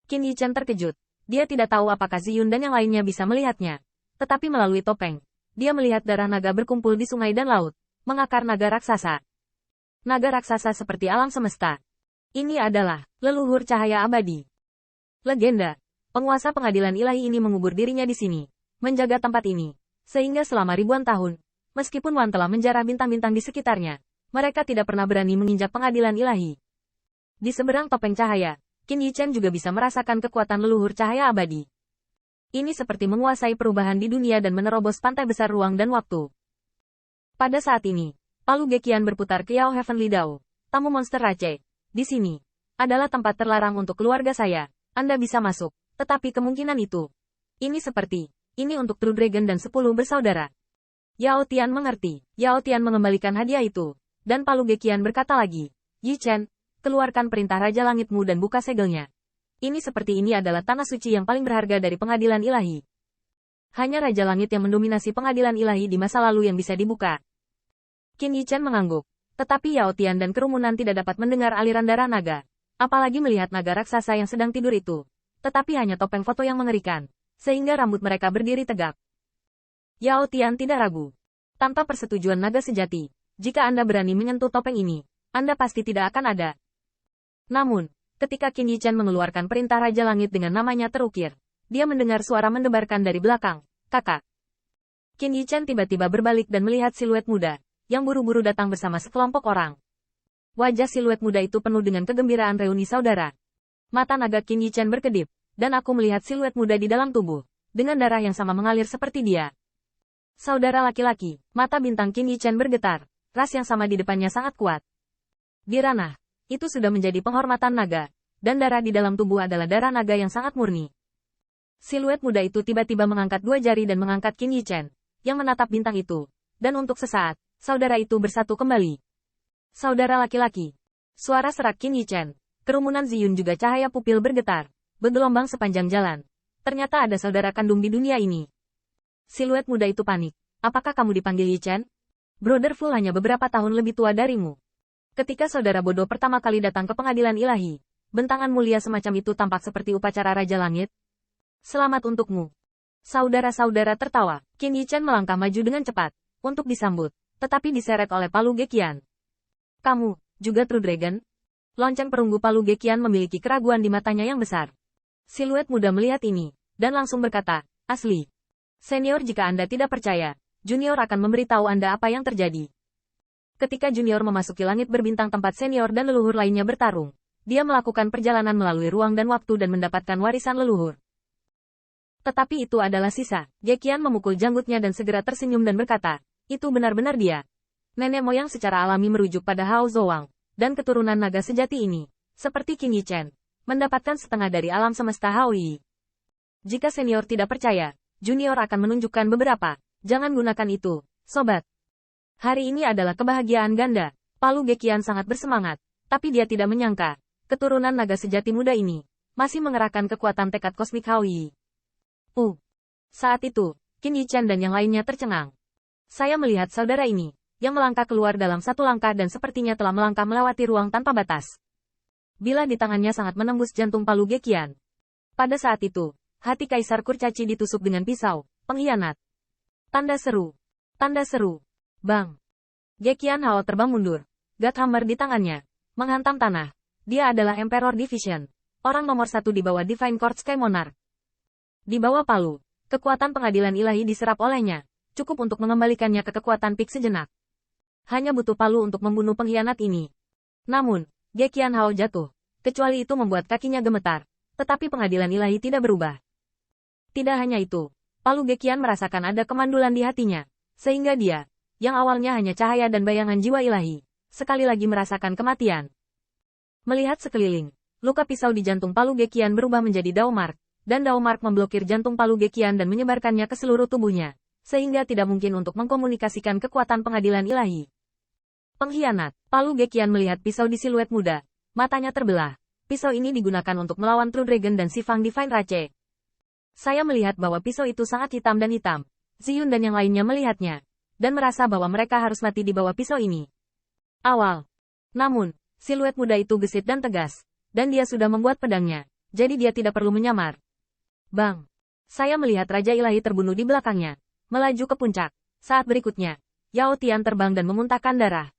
Qin Yichen terkejut. Dia tidak tahu apakah Ziyun dan yang lainnya bisa melihatnya. Tetapi melalui topeng, dia melihat darah naga berkumpul di sungai dan laut, mengakar naga raksasa. Naga raksasa seperti alam semesta. Ini adalah leluhur cahaya abadi. Legenda. Penguasa pengadilan ilahi ini mengubur dirinya di sini, menjaga tempat ini, sehingga selama ribuan tahun, meskipun Wan telah menjarah bintang-bintang di sekitarnya, mereka tidak pernah berani menginjak pengadilan ilahi. Di seberang topeng cahaya, Qin Yichen juga bisa merasakan kekuatan leluhur cahaya abadi. Ini seperti menguasai perubahan di dunia dan menerobos pantai besar ruang dan waktu. Pada saat ini, palu Gekian berputar ke Yao Heavenly Dao, tamu monster Rache. Di sini, adalah tempat terlarang untuk keluarga saya. Anda bisa masuk, tetapi kemungkinan itu. Ini seperti, ini untuk True Dragon dan 10 bersaudara. Yao Tian mengerti. Yao Tian mengembalikan hadiah itu, dan palu Gekian berkata lagi, Yichen, keluarkan perintah Raja Langitmu dan buka segelnya. Ini seperti ini adalah tanah suci yang paling berharga dari pengadilan ilahi. Hanya Raja Langit yang mendominasi pengadilan ilahi di masa lalu yang bisa dibuka. Qin Yichen mengangguk. Tetapi Yao Tian dan kerumunan tidak dapat mendengar aliran darah naga. Apalagi melihat naga raksasa yang sedang tidur itu. Tetapi hanya topeng foto yang mengerikan. Sehingga rambut mereka berdiri tegak. Yao Tian tidak ragu. Tanpa persetujuan naga sejati, jika Anda berani menyentuh topeng ini, Anda pasti tidak akan ada. Namun, ketika Qin Yichen mengeluarkan perintah Raja Langit dengan namanya terukir, dia mendengar suara mendebarkan dari belakang, kakak. Qin Yichen tiba-tiba berbalik dan melihat siluet muda, yang buru-buru datang bersama sekelompok orang. Wajah siluet muda itu penuh dengan kegembiraan reuni saudara. Mata naga Qin Yichen berkedip, dan aku melihat siluet muda di dalam tubuh, dengan darah yang sama mengalir seperti dia. Saudara laki-laki, mata bintang Qin Yichen bergetar, ras yang sama di depannya sangat kuat. Di ranah, itu sudah menjadi penghormatan naga, dan darah di dalam tubuh adalah darah naga yang sangat murni. Siluet muda itu tiba-tiba mengangkat 2 jari dan mengangkat Qin Yichen, yang menatap bintang itu, dan untuk sesaat, saudara itu bersatu kembali. Saudara laki-laki. Suara serak Qin Yichen, kerumunan Ziyun juga cahaya pupil bergetar, bergelombang sepanjang jalan. Ternyata ada saudara kandung di dunia ini. Siluet muda itu panik. Apakah kamu dipanggil Yichen? Brotherful hanya beberapa tahun lebih tua darimu. Ketika saudara bodoh pertama kali datang ke pengadilan ilahi, bentangan mulia semacam itu tampak seperti upacara Raja Langit. Selamat untukmu. Saudara-saudara tertawa. Qin Yichen melangkah maju dengan cepat, untuk disambut, tetapi diseret oleh palu Gekian. Kamu, juga True Dragon? Lonceng perunggu palu Gekian memiliki keraguan di matanya yang besar. Siluet muda melihat ini, dan langsung berkata, asli. Senior, jika Anda tidak percaya, Junior akan memberitahu Anda apa yang terjadi. Ketika Junior memasuki langit berbintang tempat senior dan leluhur lainnya bertarung, dia melakukan perjalanan melalui ruang dan waktu dan mendapatkan warisan leluhur. Tetapi itu adalah sisa. Gekian memukul janggutnya dan segera tersenyum dan berkata, itu benar-benar dia. Nenek moyang secara alami merujuk pada Hao Zouang, dan keturunan naga sejati ini, seperti Qin Yichen, mendapatkan setengah dari alam semesta Hao Yi. Jika senior tidak percaya, Junior akan menunjukkan beberapa. Jangan gunakan itu, sobat. Hari ini adalah kebahagiaan ganda. Palu Gekian sangat bersemangat, tapi dia tidak menyangka, keturunan naga sejati muda ini, masih mengerahkan kekuatan tekad kosmik Hao Yi. Saat itu, Qin Yichen dan yang lainnya tercengang. Saya melihat saudara ini, yang melangkah keluar dalam satu langkah dan sepertinya telah melangkah melewati ruang tanpa batas. Bila di tangannya sangat menembus jantung palu Gekian. Pada saat itu, hati Kaisar Kurcaci ditusuk dengan pisau, pengkhianat. Tanda seru. Tanda seru. Bang. Gekian Hao terbang mundur. Godhammer di tangannya, menghantam tanah. Dia adalah Emperor Division. Orang nomor 1 di bawah Divine Court Sky Monarch. Di bawah palu, kekuatan pengadilan ilahi diserap olehnya. Cukup untuk mengembalikannya ke kekuatan peak sejenak. Hanya butuh palu untuk membunuh pengkhianat ini. Namun, Gekian Hao jatuh. Kecuali itu membuat kakinya gemetar. Tetapi pengadilan ilahi tidak berubah. Tidak hanya itu, palu Gekian merasakan ada kemandulan di hatinya. Sehingga dia, yang awalnya hanya cahaya dan bayangan jiwa ilahi, sekali lagi merasakan kematian. Melihat sekeliling, luka pisau di jantung palu Gekian berubah menjadi Daomark, dan Daomark memblokir jantung palu Gekian dan menyebarkannya ke seluruh tubuhnya, sehingga tidak mungkin untuk mengkomunikasikan kekuatan pengadilan ilahi. Pengkhianat. Palu Gekian melihat pisau di siluet muda, matanya terbelah. Pisau ini digunakan untuk melawan True Dragon dan Sifang Divine Rache. Saya melihat bahwa pisau itu sangat hitam dan hitam. Ziyun dan yang lainnya melihatnya, dan merasa bahwa mereka harus mati di bawah pisau ini. Namun, siluet muda itu gesit dan tegas, dan dia sudah membuat pedangnya, jadi dia tidak perlu menyamar. Bang! Saya melihat Raja Ilahi terbunuh di belakangnya, melaju ke puncak. Saat berikutnya, Yao Tian terbang dan memuntahkan darah.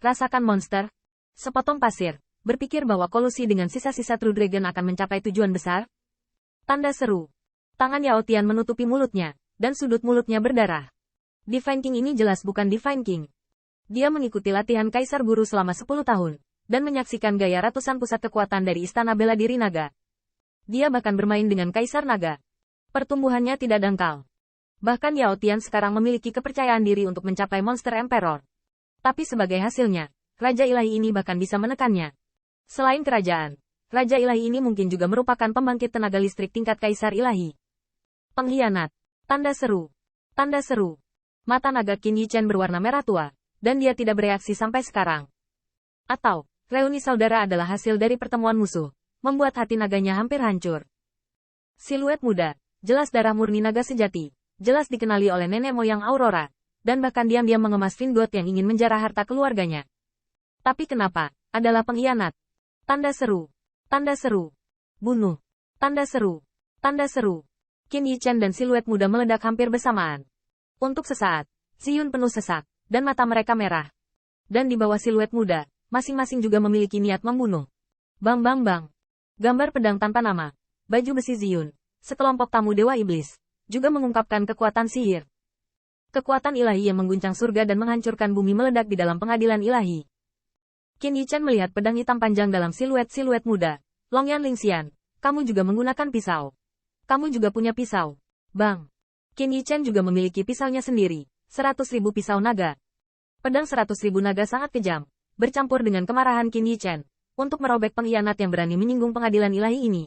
Rasakan monster. Sepotong pasir, berpikir bahwa kolusi dengan sisa-sisa True Dragon akan mencapai tujuan besar? Tanda seru. Tangan Yao Tian menutupi mulutnya, dan sudut mulutnya berdarah. Divine King ini jelas bukan Divine King. Dia mengikuti latihan Kaisar Guru selama 10 tahun, dan menyaksikan gaya ratusan pusat kekuatan dari Istana Bela Diri Naga. Dia bahkan bermain dengan Kaisar Naga. Pertumbuhannya tidak dangkal. Bahkan Yao Tian sekarang memiliki kepercayaan diri untuk mencapai Monster Emperor. Tapi sebagai hasilnya, Raja Ilahi ini bahkan bisa menekannya. Selain kerajaan, Raja Ilahi ini mungkin juga merupakan pembangkit tenaga listrik tingkat Kaisar Ilahi. Pengkhianat. Tanda seru. Tanda seru. Mata naga Qin Yichen berwarna merah tua, dan dia tidak bereaksi sampai sekarang. Atau, reuni saudara adalah hasil dari pertemuan musuh, membuat hati naganya hampir hancur. Siluet muda, jelas darah murni naga sejati, jelas dikenali oleh nenek moyang Aurora, dan bahkan diam-diam mengemas Vingot yang ingin menjarah harta keluarganya. Tapi kenapa? Adalah pengkhianat. Tanda seru. Tanda seru. Bunuh. Tanda seru. Tanda seru. Qin Yichen dan siluet muda meledak hampir bersamaan. Untuk sesaat, Ziyun penuh sesak, dan mata mereka merah. Dan di bawah siluet muda, masing-masing juga memiliki niat membunuh. Bang bang bang. Gambar pedang tanpa nama. Baju besi Ziyun, sekelompok tamu Dewa Iblis, juga mengungkapkan kekuatan sihir. Kekuatan ilahi yang mengguncang surga dan menghancurkan bumi meledak di dalam pengadilan ilahi. Qin Yichen melihat pedang hitam panjang dalam siluet-siluet muda. Longyan Lingxian, kamu juga menggunakan pisau. Kamu juga punya pisau. Bang! Qin Yichen juga memiliki pisaunya sendiri, 100.000 pisau naga. Pedang 100.000 naga sangat kejam, bercampur dengan kemarahan Qin Yichen, untuk merobek pengkhianat yang berani menyinggung pengadilan ilahi ini.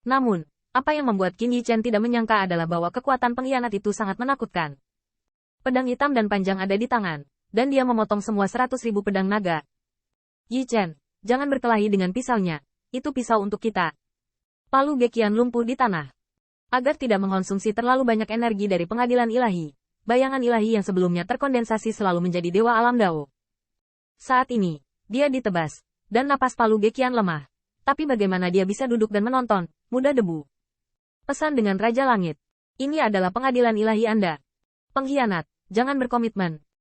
Namun, apa yang membuat Qin Yichen tidak menyangka adalah bahwa kekuatan pengkhianat itu sangat menakutkan. Pedang hitam dan panjang ada di tangan, dan dia memotong semua 100.000 pedang naga. Yichen, jangan berkelahi dengan pisaunya, itu pisau untuk kita. Palu Gekian lumpuh di tanah. Agar tidak mengkonsumsi terlalu banyak energi dari pengadilan ilahi, bayangan ilahi yang sebelumnya terkondensasi selalu menjadi dewa alam Dao. Saat ini, dia ditebas, dan napas Palu Gekian lemah. Tapi bagaimana dia bisa duduk dan menonton, muda debu? Pesan dengan Raja Langit. Ini adalah pengadilan ilahi Anda. Pengkhianat, jangan berkomitmen.